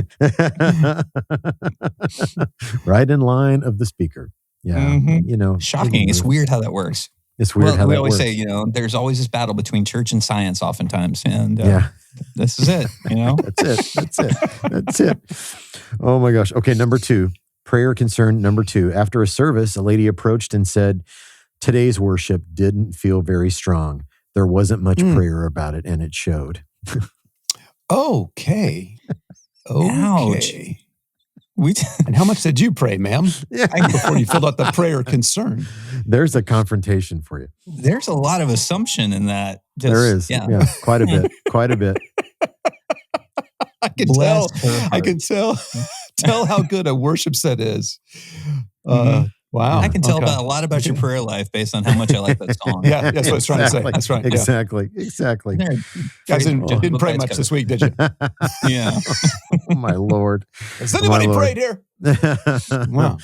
Right in line of the speaker. Yeah. Shocking. It's weird how that works. It's weird how that works. We always say, there's always this battle between church and science oftentimes. And this is it, That's it. Oh my gosh. Okay, number 2. Prayer concern number 2. After a service, a lady approached and said, "Today's worship didn't feel very strong. There wasn't much prayer about it, and it showed." Okay. Ouch. And how much did you pray, ma'am? Before you filled out the prayer concern. There's a confrontation for you. There's a lot of assumption in that. There is. Yeah, quite a bit. Quite a bit. I can tell how good a worship set is. Wow. I can tell a lot about your prayer life based on how much I like that song. Yeah, that's what I was trying to say. That's right. Exactly. Guys didn't pray much this week, did you? Yeah. Oh, my Lord. Has anybody prayed here? Wow.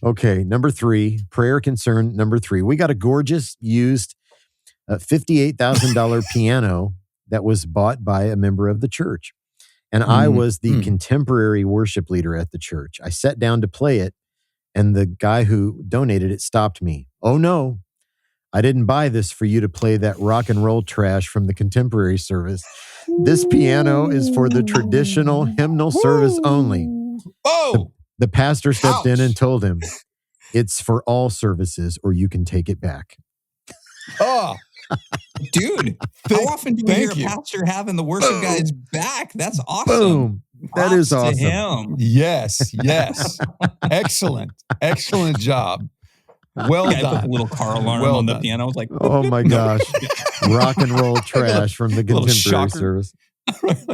Okay, number 3, prayer concern number 3. We got a gorgeous used $58,000 piano that was bought by a member of the church. And I was the contemporary worship leader at the church. I sat down to play it, and the guy who donated it stopped me. Oh, no, I didn't buy this for you to play that rock and roll trash from the contemporary service. This piano is for the traditional hymnal service only. Oh! The pastor stepped in and told him, it's for all services or you can take it back. Oh, dude, how often do we hear a pastor having the worship guy's back? That's awesome. Boom. That is awesome. To him. Yes. Excellent job. Well done. Put a little car alarm on the piano. I was like, oh my gosh. Rock and roll trash from the contemporary service.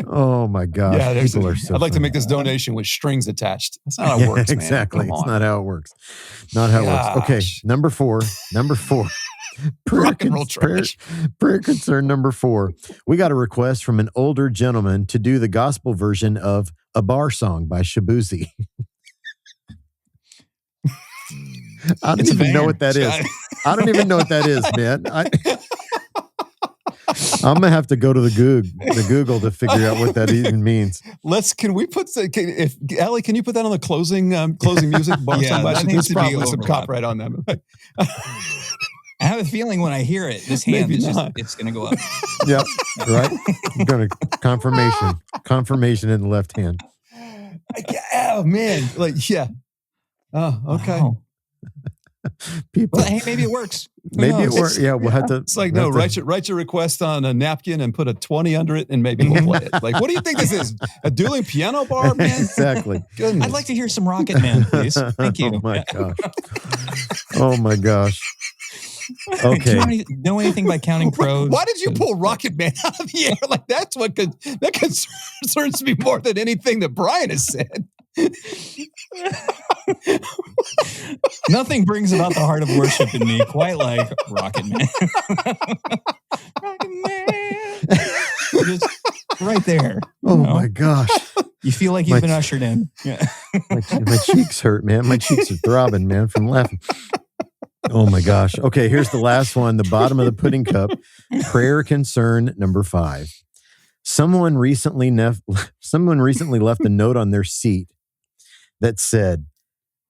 Oh my gosh. Yeah, people are so I'd like to funny. make this donation with strings attached. That's not how it works, man. Exactly. Come It's on. not how it works. Not how it works. Okay, number four. Rock and roll trash. Prayer concern number 4. We got a request from an older gentleman to do the gospel version of A Bar Song by Shabuzi. I don't even know what that is. I don't even know what that is, man. I'm gonna have to go to the Google to figure out what that even means. Can we put Allie? Can you put that on the closing music bar song by Shabuzi? There's probably some copyright on that. I have a feeling when I hear it, this hand it's going to go up. Yep, right. I'm going to confirmation in the left hand. Oh man, Oh, okay. Wow. People, well, hey, maybe it works. Maybe it works. Yeah, we'll have to. It's like write your request on a napkin and put a 20 under it, and maybe we'll play it. Like, what do you think this is? A dueling piano bar, man? Exactly. Goodness. I'd like to hear some Rocket Man, please. Thank you. Oh my gosh. Oh my gosh. Okay. Do you know anything by Counting Crows? Why did you pull Rocket Man out of the air? Like, that's what that concerns me more than anything that Brian has said. Nothing brings about the heart of worship in me quite like Rocket Man. Rocket Man. Just right there. Oh my gosh. You feel like you've been ushered in. Yeah. My cheeks hurt, man. My cheeks are throbbing, man, from laughing. Oh my gosh. Okay, here's the last one, the bottom of the pudding cup. Prayer concern number 5. Someone recently left a note on their seat that said,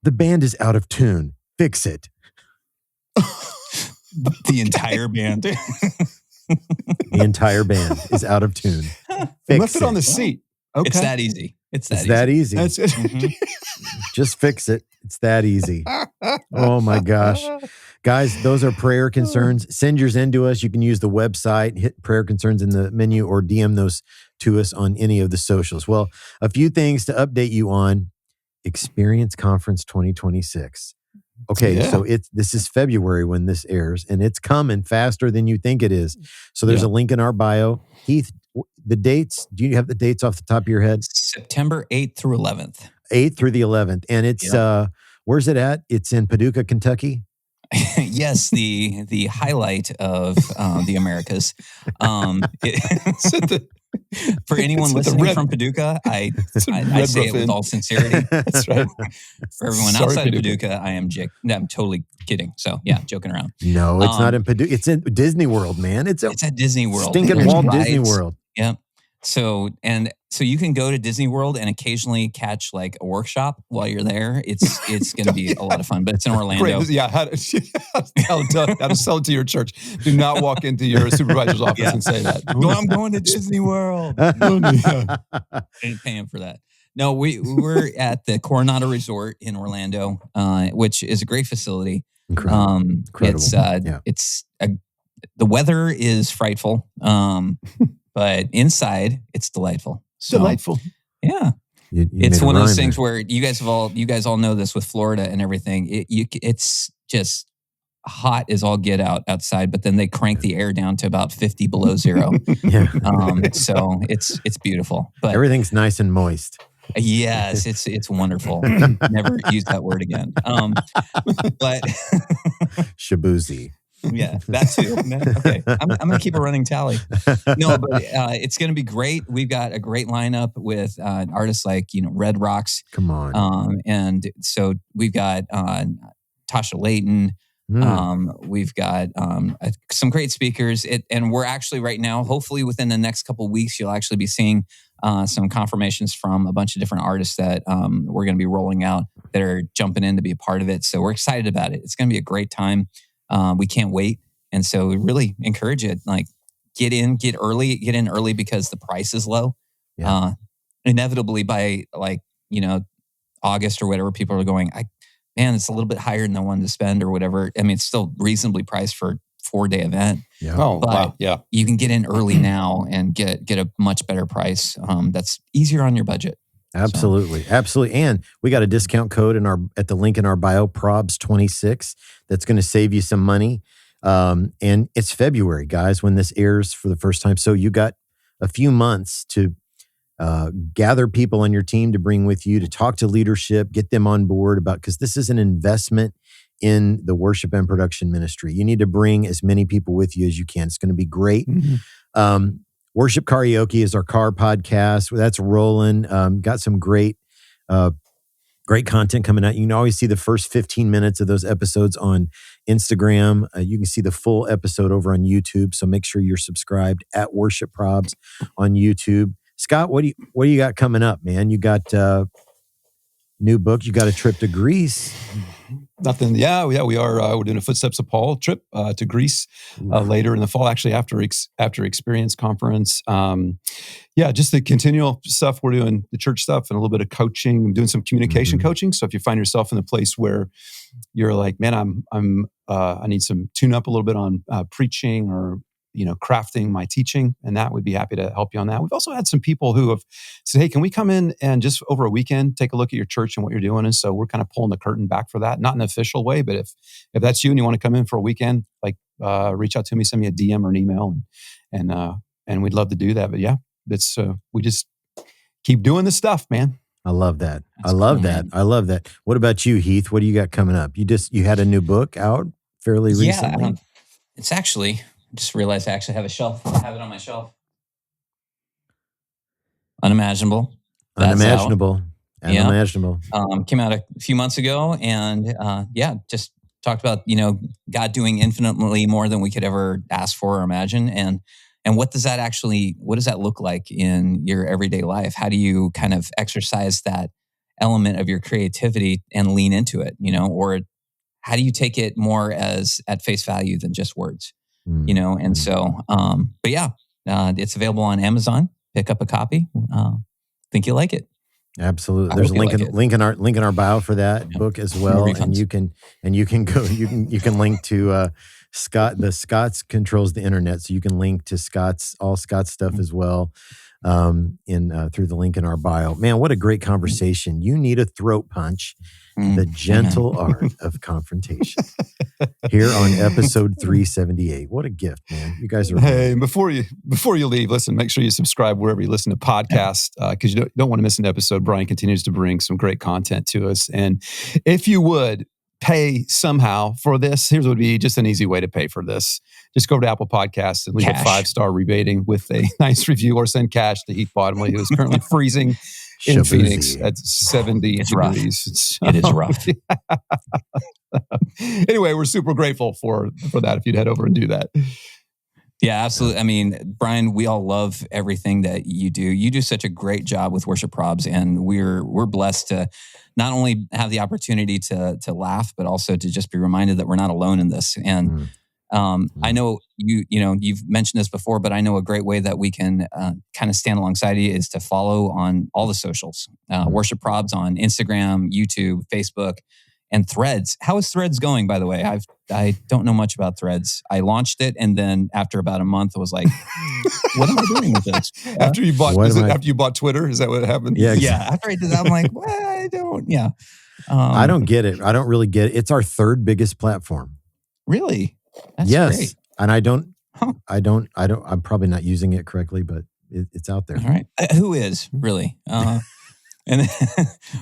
"The band is out of tune. Fix it." The entire band. The entire band is out of tune. Left it on the seat. Okay. It's that easy. It's that easy. That's it. Mm-hmm. Just fix it. It's that easy. Oh my gosh. Guys, those are prayer concerns. Send yours in to us. You can use the website, hit prayer concerns in the menu, or DM those to us on any of the socials. Well, a few things to update you on Experience Conference 2026. Okay, so this is February when this airs, and it's coming faster than you think it is. So there's a link in our bio. Heath, the dates, do you have the dates off the top of your head? September 8th through 11th. 8th through the 11th. And it's, where's it at? It's in Paducah, Kentucky. Yes, the highlight of the Americas. For anyone listening from Paducah, I say it with all sincerity. That's right. For everyone outside of Paducah, I'm totally kidding. So yeah, joking around. No, it's not in Paducah. It's in Disney World, man. It's at Disney World. Stinking Walt Disney World. Yeah. So you can go to Disney World and occasionally catch like a workshop while you're there. It's going to be a lot of fun, but it's in Orlando. Great. Yeah, how to sell it to your church. Do not walk into your supervisor's office and say that. No, I'm going to Disney World. I ain't paying for that. No, we're at the Coronado Resort in Orlando, which is a great facility. Incredible. The weather is frightful. But inside, it's delightful. So, delightful. Yeah. It's one of those things where you guys all know this with Florida and everything. It's just hot as all get out outside, but then they crank the air down to about 50 below zero. Yeah. So it's beautiful. But everything's nice and moist. Yes, it's wonderful. Never use that word again. But Shabuzi. yeah, that too. Okay, I'm going to keep a running tally. No, but it's going to be great. We've got a great lineup with artists like Red Rocks. Come on. And so we've got Tasha Layton. We've got some great speakers. And we're actually right now, hopefully within the next couple of weeks, you'll actually be seeing some confirmations from a bunch of different artists that we're going to be rolling out that are jumping in to be a part of it. So we're excited about it. It's going to be a great time. We can't wait. And so we really encourage it. Like get in early because the price is low. Yeah. Inevitably by August or whatever, people are going, man, it's a little bit higher than I wanted to spend or whatever. I mean, it's still reasonably priced for a 4-day event. Yeah. Oh, but wow. Yeah. You can get in early now and get a much better price. That's easier on your budget. Absolutely. Absolutely. And we got a discount code at the link in our bio, PROBS26, that's going to save you some money. And it's February, guys, when this airs for the first time. So you got a few months to gather people on your team to bring with you, to talk to leadership, get them on board because this is an investment in the worship and production ministry. You need to bring as many people with you as you can. It's going to be great. Mm-hmm. Worship Karaoke is our car podcast. That's rolling. Got some great content coming out. You can always see the first 15 minutes of those episodes on Instagram. You can see the full episode over on YouTube. So make sure you're subscribed at Worship Probs on YouTube. Scott, what do you got coming up, man? You got new book. You got a trip to Greece. Nothing. Yeah, we are. We're doing a Footsteps of Paul trip to Greece later in the fall. Actually, after Experience Conference. Just the continual stuff we're doing, the church stuff, and a little bit of coaching. I'm doing some communication coaching. So if you find yourself in the place where you're like, man, I need some tune up a little bit on preaching or crafting my teaching, and that would be happy to help you on that. We've also had some people who have said, hey, can we come in and just over a weekend take a look at your church and what you're doing? And so we're kind of pulling the curtain back for that, not in an official way, but if that's you and you want to come in for a weekend, reach out to me, send me a DM or an email, and we'd love to do that. But yeah, it's we just keep doing this stuff, man. I love that. I love that. What about you, Heath? What do you got coming up? You had a new book out fairly recently? Yeah, it's actually... Just realized I actually have a shelf. I have it on my shelf. Unimaginable. Unimaginable. Came out a few months ago, and just talked about God doing infinitely more than we could ever ask for or imagine, and what does that look like in your everyday life? How do you kind of exercise that element of your creativity and lean into it? Or how do you take it more as at face value than just words? And so, it's available on Amazon. Pick up a copy. Think you'll like it. Absolutely. There's a link in our bio for that book as well. And you can link to Scott. The Scots controls the internet, so you can link to all Scott's stuff as well. Through the link in our bio. Man, what a great conversation. You need a throat punch. The gentle art of confrontation. Here on episode 378. What a gift, man. You guys are Hey, before you leave, listen, make sure you subscribe wherever you listen to podcasts, because you don't want to miss an episode. Brian continues to bring some great content to us. And if you would pay somehow for this, here's what would be just an easy way to pay for this. Just go to Apple Podcasts and leave a 5-star rating with a nice review, or send cash to Heath Bottomley, who is currently freezing in Phoenix at 70 degrees. It is rough. Anyway, we're super grateful for that if you'd head over and do that. Yeah, absolutely. I mean, Brian, we all love everything that you do. You do such a great job with Worship Probs, and we're blessed to not only have the opportunity to laugh, but also to just be reminded that we're not alone in this. And I know you've mentioned this before, but I know a great way that we can kind of stand alongside you is to follow on all the socials. Worship Probs on Instagram, YouTube, Facebook, and Threads. How is Threads going, by the way? I don't know much about Threads. I launched it, and then after about a month, I was like, "What am I doing with this?" After you bought Twitter? Is that what happened? Yeah, yeah. After I did that, I'm like, "Well, I don't." Yeah, I don't get it. I don't really get it. It's our third biggest platform. Really? That's yes, great. And I don't. I'm probably not using it correctly, but it's out there. All right. Who is really? And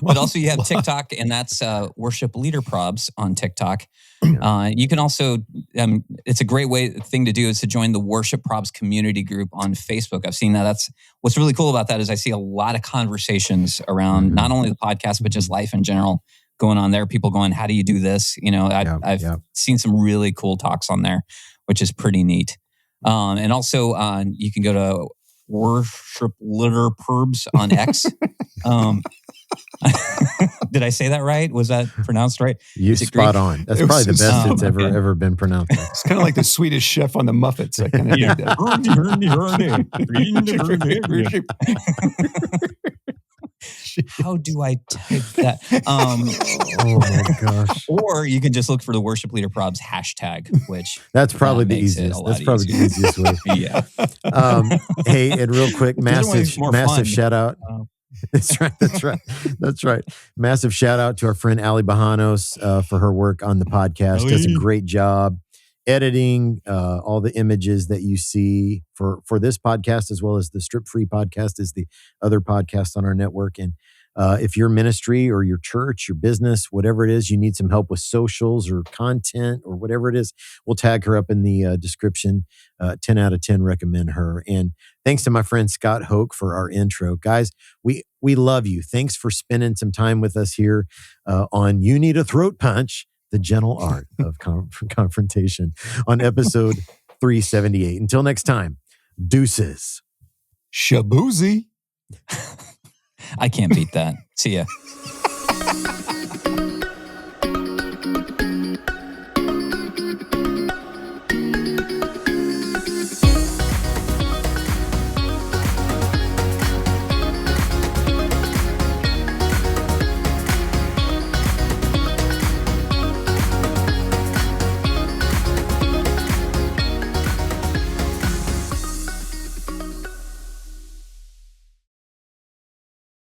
but also you have TikTok, and that's Worship Leader Probs on TikTok. You can also, it's a great thing to do is to join the Worship Probs community group on Facebook. I've seen that. That's what's really cool about that is I see a lot of conversations around not only the podcast, but just life in general going on there. People going, how do you do this? I've seen some really cool talks on there, which is pretty neat. And also you can go to Worship Leader Probs on X. Did I say that right? Was that pronounced right? You spot on. That's probably the best it's ever been pronounced. It's kind of like the Swedish chef on the Muppets. I kind of did that. How do I type that? Oh my gosh. Or you can just look for the Worship Leader Probs hashtag, which that's probably the easiest. That's probably the easiest way. Yeah. Hey, and real quick, massive shout out. That's right. Massive shout out to our friend Ali Bajanos for her work on the podcast. Does a great job editing all the images that you see for this podcast, as well as the Strip Free podcast is the other podcast on our network. And if your ministry or your church, your business, whatever it is, you need some help with socials or content or whatever it is, we'll tag her up in the description. 10 out of 10 recommend her. And thanks to my friend Scott Hoke for our intro. Guys, we love you. Thanks for spending some time with us here on You Need a Throat Punch, the gentle art of confrontation on episode 378. Until next time, deuces. Shaboozy. I can't beat that. See ya.